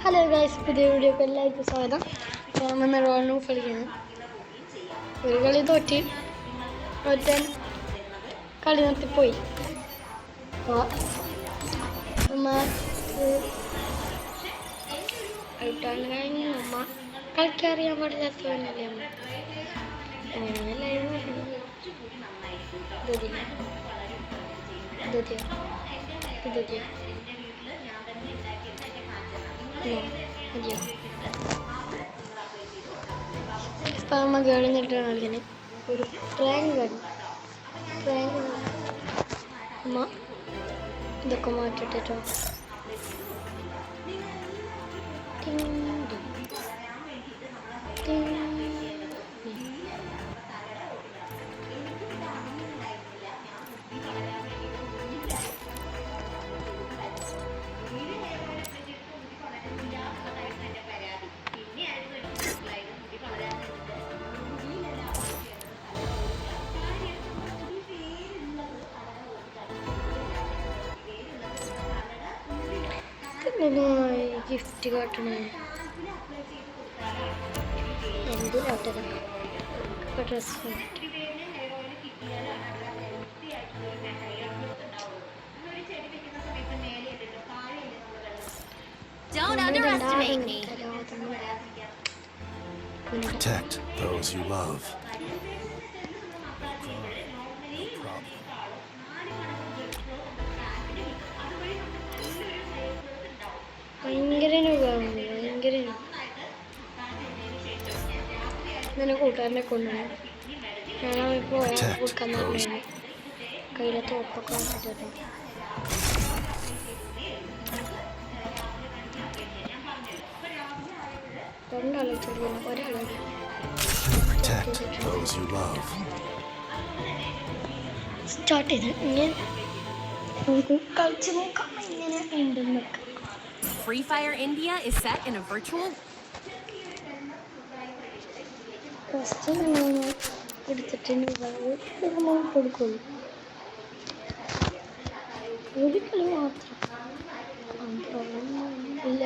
Hello guys, പുതിയ വീഡിയോക്ക് എല്ലാവർക്കും സ്വാഗതം. ഞാൻ വന്ന റോൺ ഓഫ് കളിക്കുന്നത്. ഒരു കളി തോറ്റ് കളി നിർത്തിപ്പോയി. കഴിഞ്ഞു. അമ്മ കളിക്കറിയാൻ പാടില്ലാത്തവനല്ലേ അമ്മ. അമ്മ കഴിഞ്ഞിട്ടാണ് കളിക്കുന്നത്. ഒരു പ്രാങ്ക് അമ്മ ഇതൊക്കെ മാറ്റിട്ടോ. ഗിഫ്റ്റ് കാട്ടണേ എന്തിനാട്ടത് dress Protect those you love. ഭയങ്കര ഇങ്ങനെ കൂട്ടുകാരനെ കൊണ്ടുപോയി ഞാൻ അവർക്ക് കൊടുക്കാൻ പറഞ്ഞു. കയ്യിലെ തോപ്പൊക്കെ വെച്ചിട്ട് രണ്ടാളെ ചെറിയ ഒരാളെ സ്റ്റാർട്ട് ചെയ്ത് ഇങ്ങനെ നമുക്ക് കളിച്ച് നോക്കാം ഇങ്ങനെ ഉണ്ടെന്നൊക്കെ. Free Fire India is set in a virtual എടുത്തിട്ട് കൊടുക്കുള്ളൂ. ഒരു കളി മാത്രം ഇല്ല.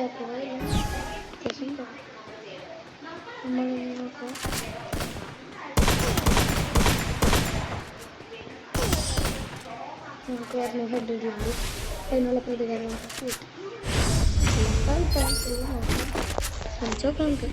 നമുക്ക് പറഞ്ഞ ഹെഡ് ഇടുള്ളൂ. അതിനുള്ള പ്രതികരണം കിട്ടും. ശ്രമിച്ചോക്കാം നമുക്ക്.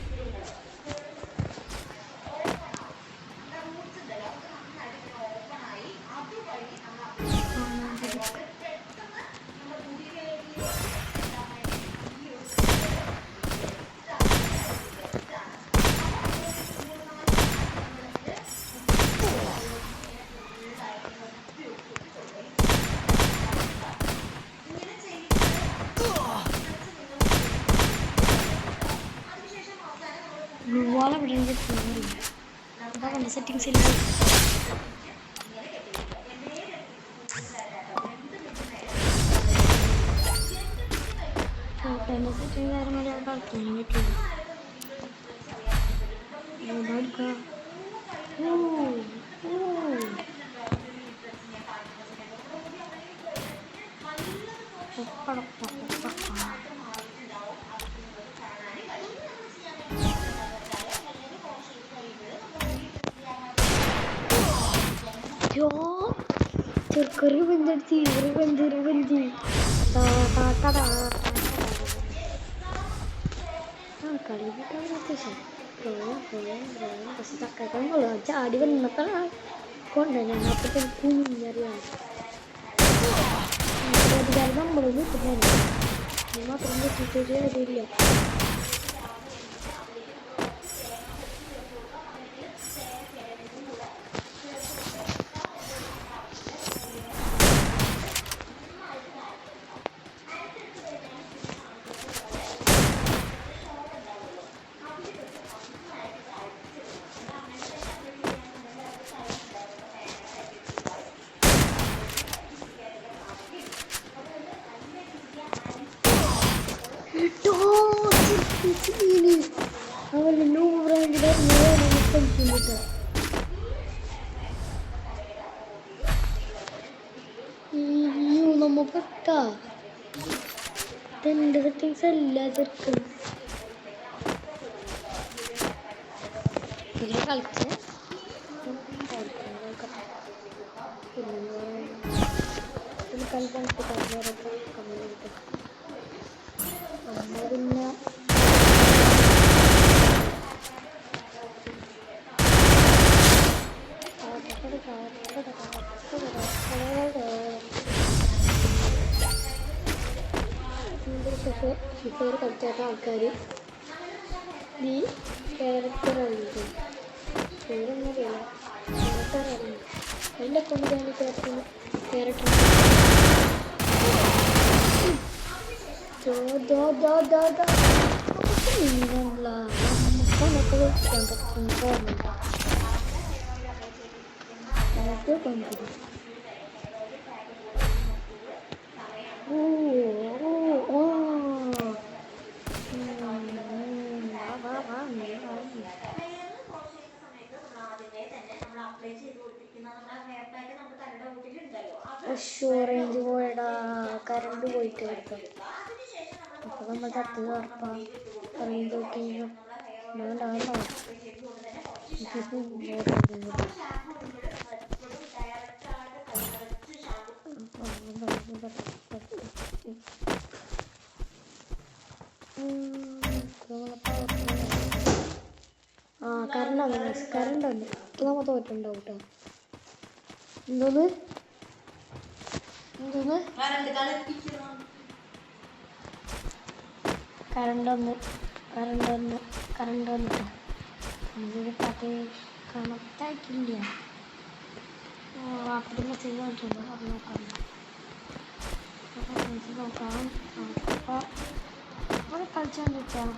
ഗ്ലൂവാളെ വിടേണ്ട അതാ കണ്ട സെറ്റിങ്സ് ഇല്ല. സെറ്റിംഗ് കാര്യങ്ങൾ കളിക്കാൻ പറ്റില്ല. ചെറുക്കൊരു ബന്ധെടുത്തി ബന്ധി കളി കിട്ടാൻ അത്യാവശ്യം പക്ഷെ ചക്കക്കുള്ള ചാടി വന്നപ്പോഴാണ് കൊണ്ടുവന്നെ. അപ്പോഴത്തേക്ക് കുഞ്ഞറിയാണ് അധികാരം നമ്മളൊന്നും കിട്ടുന്നില്ല. മാത്രം കിട്ടിയിട്ടൊരു കാര്യമില്ല. അവൻ നൂറാങ്കിടെ കളിക്കുന്നുണ്ട്. നമ്മ പെട്ട സെറ്റിങ്സ് എല്ലാ ചെറുക്കും ഇതിൽ കളിച്ച് കളിക്കാൻ കമ്മിയായിട്ട് നമ്മൾ പിന്നെ ഫിഫയിൽ കളിച്ചാത്ത ആൾക്കാർ ഈ ക്യാരക്ടർ അറിയില്ല പേരൊന്നും അറിയില്ല ക്യാരക്ടർ അറിയില്ല എൻ്റെ കൊണ്ട് ഞാൻ ക്യാരക്ടർ റേഞ്ച് പോയടാ കറണ്ട് പോയിട്ട് എടുക്കാം അപ്പോൾ നമ്മൾ തട്ട് ഉറപ്പാ റേഞ്ച് നോക്കി കറണ്ട് ഉണ്ട് ഇപ്പോൾ നമ്മൾ തോറ്റുണ്ടാവും കേട്ടോ എന്തോന്ന് കറണ്ട് വന്നിട്ടോ ഇതിൽ കഥ കണക്റ്റായിട്ടില്ല വാപ്പയുടെ മെസ്സേജ് വന്നിട്ടുണ്ട് അത് നോക്കാം അപ്പോൾ അവിടെ കളിച്ചാൽ കിട്ടാം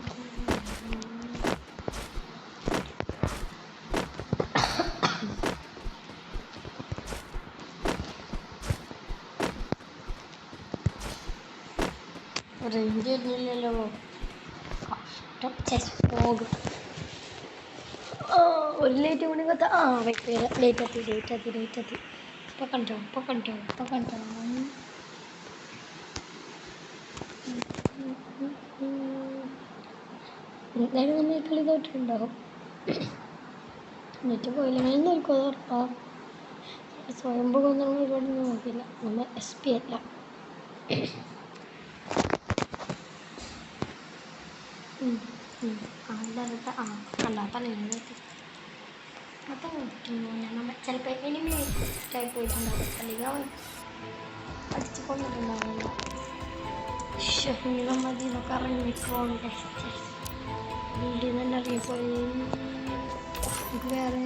റേഞ്ച് വരുന്നില്ലല്ലോ കഷ്ടം ചെസ് പോകും ഒരു ലേറ്റ് കൂടി കത്താ ലേറ്റ് എത്തി ഇപ്പം കണ്ടോ എന്തായാലും നമ്മൾ ഈ കളി തോറ്റിട്ടുണ്ടാവും എന്നിട്ട് പോയില്ലെങ്കിൽ നോക്കുക ഉറപ്പാ സ്വയംഭൂ ഒന്നും ഒരുപാട് നോക്കില്ല നമ്മൾ SP അല്ല അല്ലാത്ത നമ്മൾ ചിലപ്പോൾ എനിമിയായി പോയിട്ടുണ്ടാവും അല്ലെങ്കിൽ അവൻ അടിച്ചു കൊണ്ടിട്ടുണ്ടാവില്ല മതി എന്നൊക്കെ ഇറങ്ങിക്കോണ്ടേ വീട്ടിൽ നിന്ന് തന്നെ ഇറങ്ങിപ്പോയി വേറെ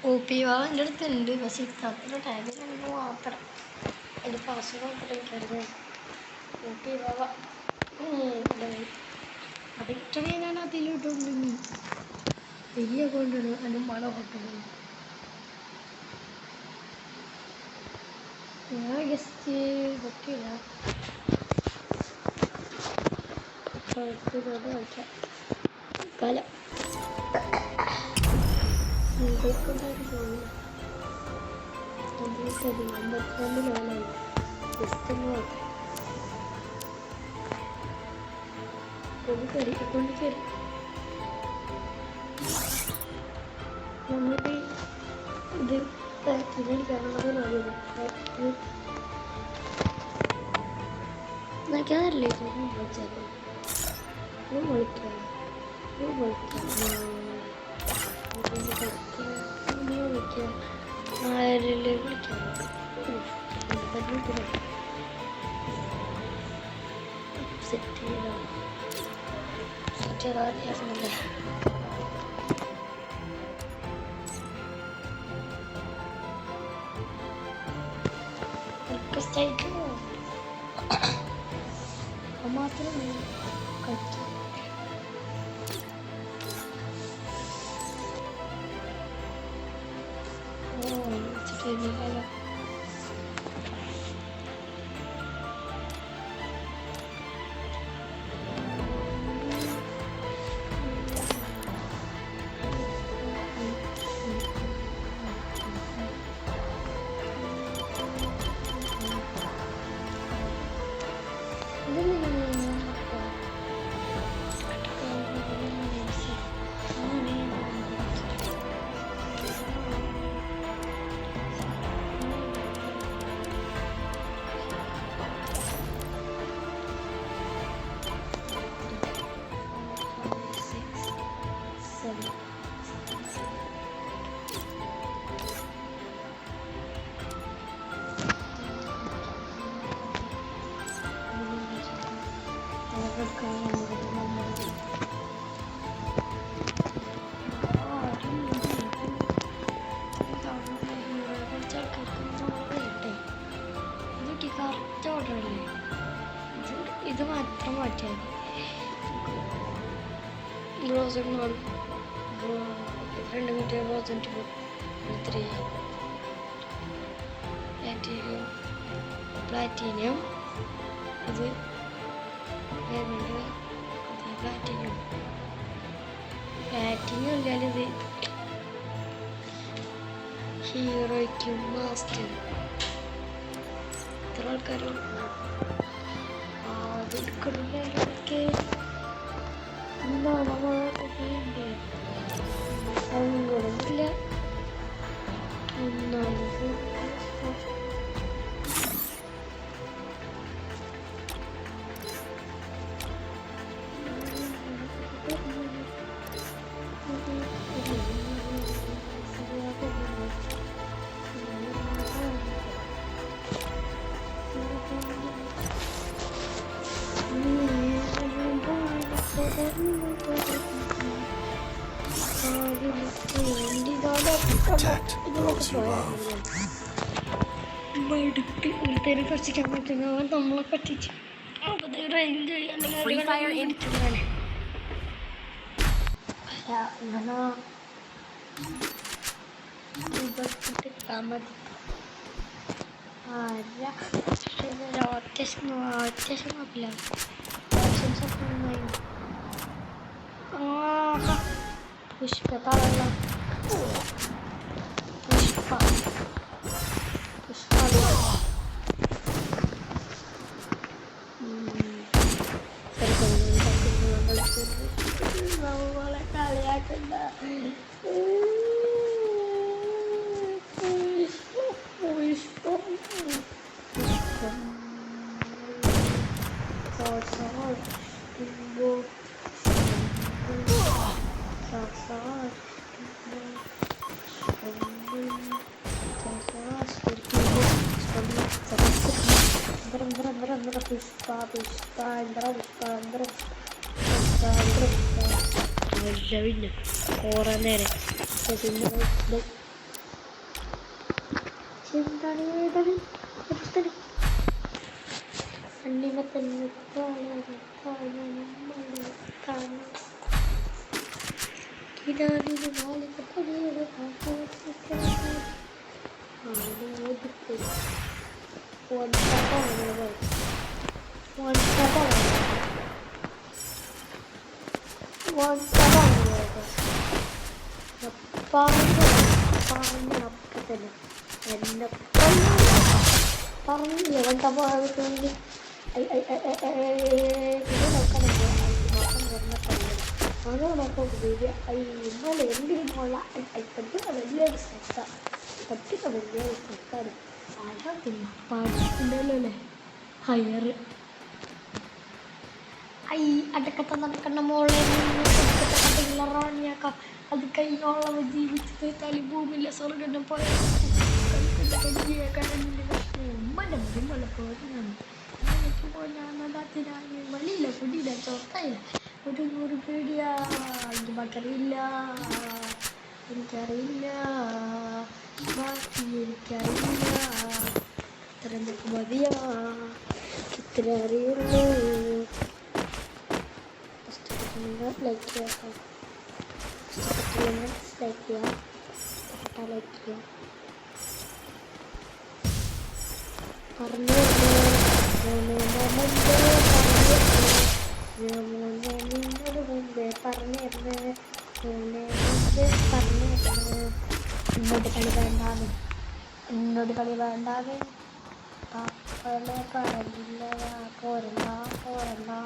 OP എൻ്റെ അടുത്തുണ്ട് പക്ഷെ ഇത്ര ടൈമിൽ മാത്രം എൻ്റെ പാസ്വേഡ് നോക്കിയിട്ട് OP അഡിക്റ്റഡ് ഞാൻ അതിലിട്ടുണ്ടെങ്കിൽ വലിയ കൊണ്ടിടും അതിന് മഴ കൊണ്ടുപോകും ഞാൻ ഗസ്റ്റ് പറ്റില്ല കളിക്കാം കാലം കൊണ്ടായിട്ട് തോന്നുന്നു 52 ലെവലായി ജസ്റ്റ് നോക്കാം കൊണ്ട് കയറി നമ്മൾക്ക് ഇത് തിരഞ്ഞെടുക്കാനുള്ളത് എനിക്കതല്ലേ വിളിച്ചാൽ വിളിക്കാം ആരില് വിളിക്കാം സെറ്റ് ചെയ്താൽ അറിയാവുന്നില്ല മാത്രം കളിക്കാം വിളിച്ചിട്ടില്ല പറഞ്ഞല്ലേ ഇത് മാത്രം മാറ്റിയാൽ ബ്രോസൺ ഡിഫറെൻ്റ് കിട്ടിയ ബ്രോസൺ 2 3 പ്ലാറ്റീനിയം ഇത് വരുന്നുണ്ട് പ്ലാറ്റീനിയം ഇല്ലാലിത് ഹീറോയ്ക്കും മാസ്റ്റർ ഇത്ര ആൾക്കാരും അതെടുക്കണില്ലൊക്കെ എന്താണ് സങ്കടമില്ല ഒന്നാമത് Protect those you love. കുറച്ചിക്കാൻ പറ്റുന്ന നമ്മളെ പറ്റിച്ച് Free Fire India. പുഷ്പ പറയല പുഷ്പ പുഷ്പ നമ്മളെ കളിയാക്കണ്ട പിന്നെ കുറെ നേരം പറഞ്ഞില്ല എന്താ പോയത് ഇന്നലെ എന്തിനും പോല പഠിക്കുന്ന വലിയൊരു ശ്രദ്ധ പഠിക്കുന്ന വലിയൊരു ശ്രദ്ധ ആരാ പിന്നെ പഠിക്കണ്ടല്ലോ അല്ലേ ഹയർ അടക്കത്തെ നടക്കണ്ട മോളെ റാണിയാക്ക അത് കഴിഞ്ഞോളം ജീവിച്ച് തീർത്താൽ ഭൂമിയിലെ സ്വർഗം പോയ വെളിയില്ല കുടിയില്ല ചോട്ടയില്ല ഒരു 100 പേടിയാ എനിക്കറിയില്ല ബാക്കി എനിക്കറിയില്ല ഇത്ര എന്തൊക്കെ മതിയാ ഇത്ര അറിയുള്ളൂ ലൈക്ക് ചെയ്യാം ലൈക്ക് ചെയ്യാം ലൈക്ക് ചെയ്യാം പറഞ്ഞു മുമ്പേ പറഞ്ഞിരുന്നു എന്നോട് കളി വേണ്ടാന്ന് അപ്പളെ പറഞ്ഞില്ല പോരണ്ട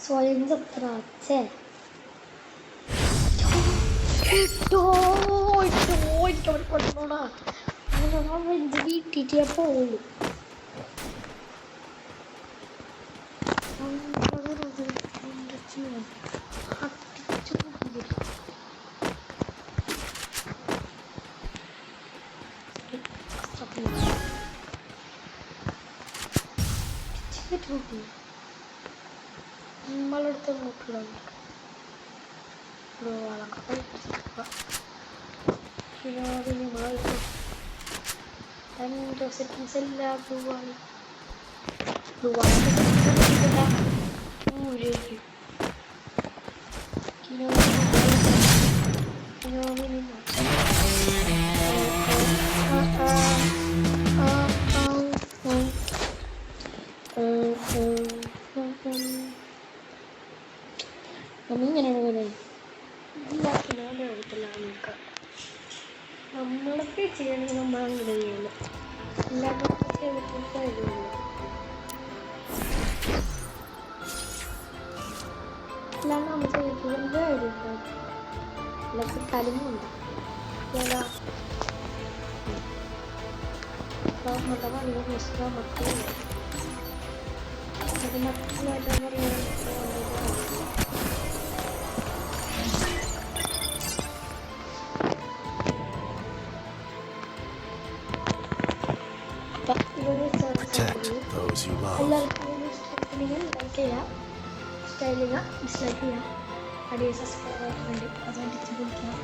സ്വയം ചത്രാച്ചേ വീട്ടിട്ടേ പോവുള്ളൂ. നമ്മളടുത്ത് നോക്കില്ല സെറ്റിങ്സ് എല്ലാം ബ്ലൂ ആണ്. നമ്മിങ്ങനെയാണ് പോലെ നമ്മളൊക്കെ ചെയ്യണമെങ്കിൽ നമ്മളങ്ങനെ ചെയ്യണം. എല്ലാവർക്കും കാര്യമില്ല. അല്ലാണ്ട് നമ്മൾ ചെയ്തിട്ട് കാര്യമില്ല. എല്ലാവർക്കും തലമുണ്ട് മതമല്ല മുസ്ലിം മക്കളില്ല. അത് മക്കളായിട്ട് പറയുന്നത് എല്ലാവർക്കും ഇഷ്ടപ്പെടുന്നെങ്കിൽ ലൈക്ക് ചെയ്യുക, ഇഷ്ടമായില്ല ഡിസ്ലൈക്ക് ചെയ്യുക, അടിയെ സബ്സ്ക്രൈബ് ആക്കുന്നുണ്ട് അതുകൊണ്ട് വിളിക്കണം.